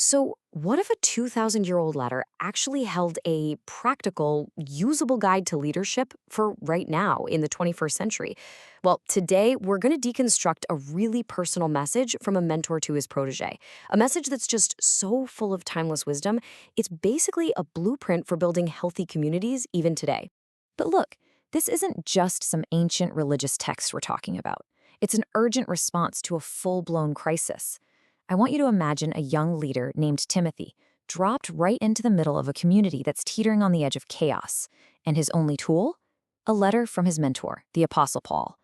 So, what if a 2,000-year-old letter actually held a practical, usable guide to leadership for right now in the 21st century? Well, today we're going to deconstruct a really personal message from a mentor to his protege. A message that's just so full of timeless wisdom. It's basically a blueprint for building healthy communities even today. But look, this isn't just some ancient religious text we're talking about. It's an urgent response to a full-blown crisis. I want you to imagine a young leader named Timothy dropped right into the middle of a community that's teetering on the edge of chaos. And his only tool? A letter from his mentor, the Apostle Paul.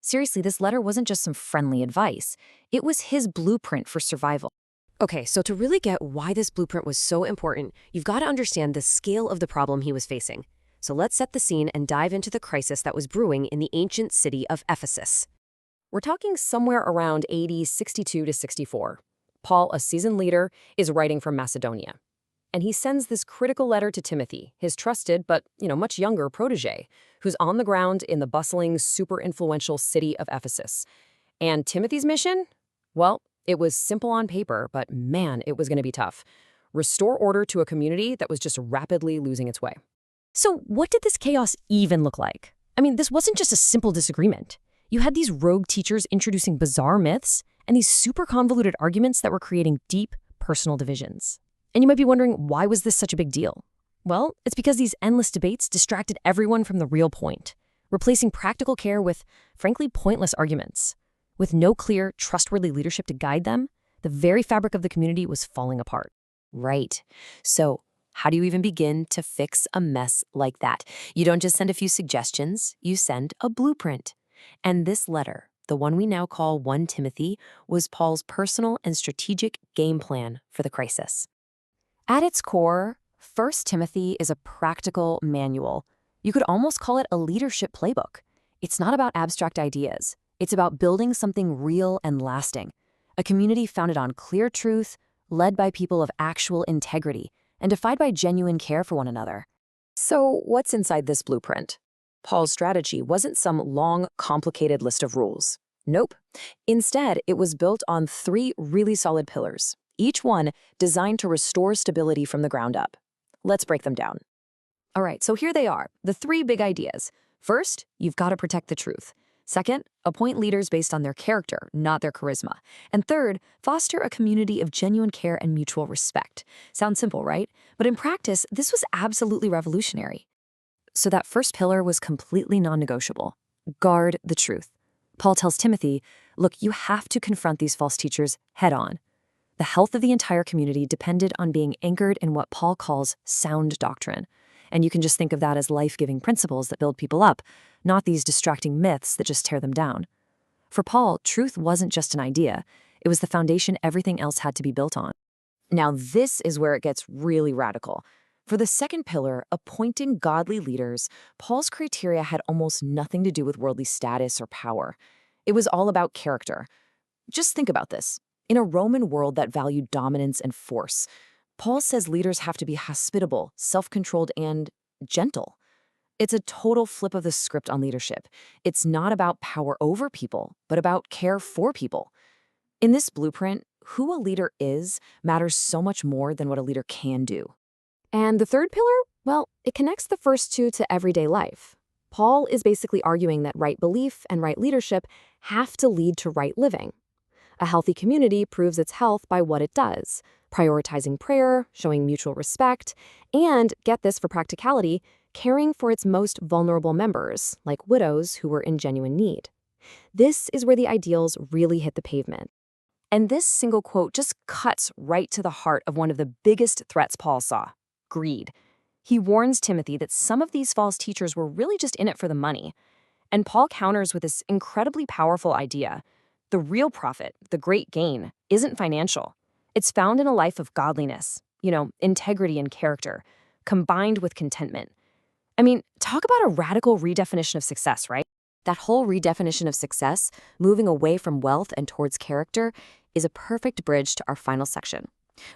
Seriously, this letter wasn't just some friendly advice. It was his blueprint for survival. Okay, so to really get why this blueprint was so important, you've got to understand the scale of the problem he was facing. So let's set the scene and dive into the crisis that was brewing in the ancient city of Ephesus. We're talking somewhere around AD 62 to 64. Paul, a seasoned leader, is writing from Macedonia. And he sends this critical letter to Timothy, his trusted but, much younger protege, who's on the ground in the bustling, super influential city of Ephesus. And Timothy's mission? Well, it was simple on paper, but man, it was going to be tough. Restore order to a community that was just rapidly losing its way. So what did this chaos even look like? I mean, this wasn't just a simple disagreement. You had these rogue teachers introducing bizarre myths and these super convoluted arguments that were creating deep personal divisions. And you might be wondering, why was this such a big deal? Well, it's because these endless debates distracted everyone from the real point, replacing practical care with, frankly, pointless arguments. With no clear, trustworthy leadership to guide them, the very fabric of the community was falling apart. Right. So, how do you even begin to fix a mess like that? You don't just send a few suggestions, you send a blueprint. And this letter, the one we now call 1 Timothy, was Paul's personal and strategic game plan for the crisis. At its core, 1 Timothy is a practical manual. You could almost call it a leadership playbook. It's not about abstract ideas. It's about building something real and lasting. A community founded on clear truth, led by people of actual integrity, and defined by genuine care for one another. So, what's inside this blueprint? Paul's strategy wasn't some long, complicated list of rules. Nope. Instead, it was built on 3 really solid pillars, each one designed to restore stability from the ground up. Let's break them down. All right, so here they are, the 3 big ideas. First, you've got to protect the truth. Second, appoint leaders based on their character, not their charisma. And third, foster a community of genuine care and mutual respect. Sounds simple, right? But in practice, this was absolutely revolutionary. So that first pillar was completely non-negotiable. Guard the truth. Paul tells Timothy, look, you have to confront these false teachers head on. The health of the entire community depended on being anchored in what Paul calls sound doctrine. And you can just think of that as life-giving principles that build people up, not these distracting myths that just tear them down. For Paul, truth wasn't just an idea. It was the foundation everything else had to be built on. Now, this is where it gets really radical. For the second pillar, appointing godly leaders, Paul's criteria had almost nothing to do with worldly status or power. It was all about character. Just think about this. In a Roman world that valued dominance and force, Paul says leaders have to be hospitable, self-controlled, and gentle. It's a total flip of the script on leadership. It's not about power over people, but about care for people. In this blueprint, who a leader is matters so much more than what a leader can do. And the third pillar, well, it connects the first 2 to everyday life. Paul is basically arguing that right belief and right leadership have to lead to right living. A healthy community proves its health by what it does, prioritizing prayer, showing mutual respect, and, get this for practicality, caring for its most vulnerable members, like widows who were in genuine need. This is where the ideals really hit the pavement. And this single quote just cuts right to the heart of one of the biggest threats Paul saw: greed. He warns Timothy that some of these false teachers were really just in it for the money. And Paul counters with this incredibly powerful idea. The real profit, the great gain, isn't financial. It's found in a life of godliness, integrity and character, combined with contentment. I mean, talk about a radical redefinition of success, right? That whole redefinition of success, moving away from wealth and towards character, is a perfect bridge to our final section.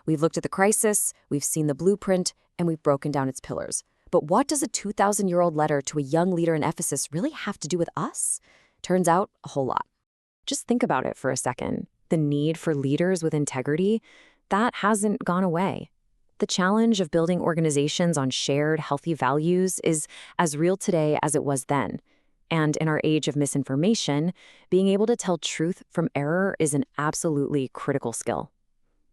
We've looked at the crisis, we've seen the blueprint, and we've broken down its pillars. But what does a 2,000-year-old letter to a young leader in Ephesus really have to do with us? Turns out, a whole lot. Just think about it for a second. The need for leaders with integrity, that hasn't gone away. The challenge of building organizations on shared, healthy values is as real today as it was then. And in our age of misinformation, being able to tell truth from error is an absolutely critical skill.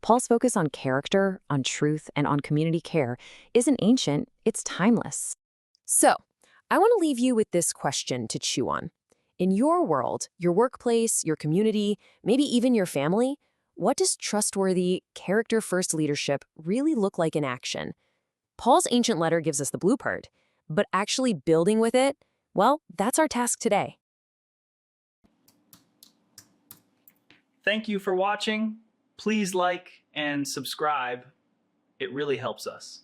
Paul's focus on character, on truth, and on community care isn't ancient, it's timeless. So, I want to leave you with this question to chew on. In your world, your workplace, your community, maybe even your family, what does trustworthy, character-first leadership really look like in action? Paul's ancient letter gives us the blueprint, but actually building with it, well, that's our task today. Thank you for watching. Please like and subscribe. It really helps us.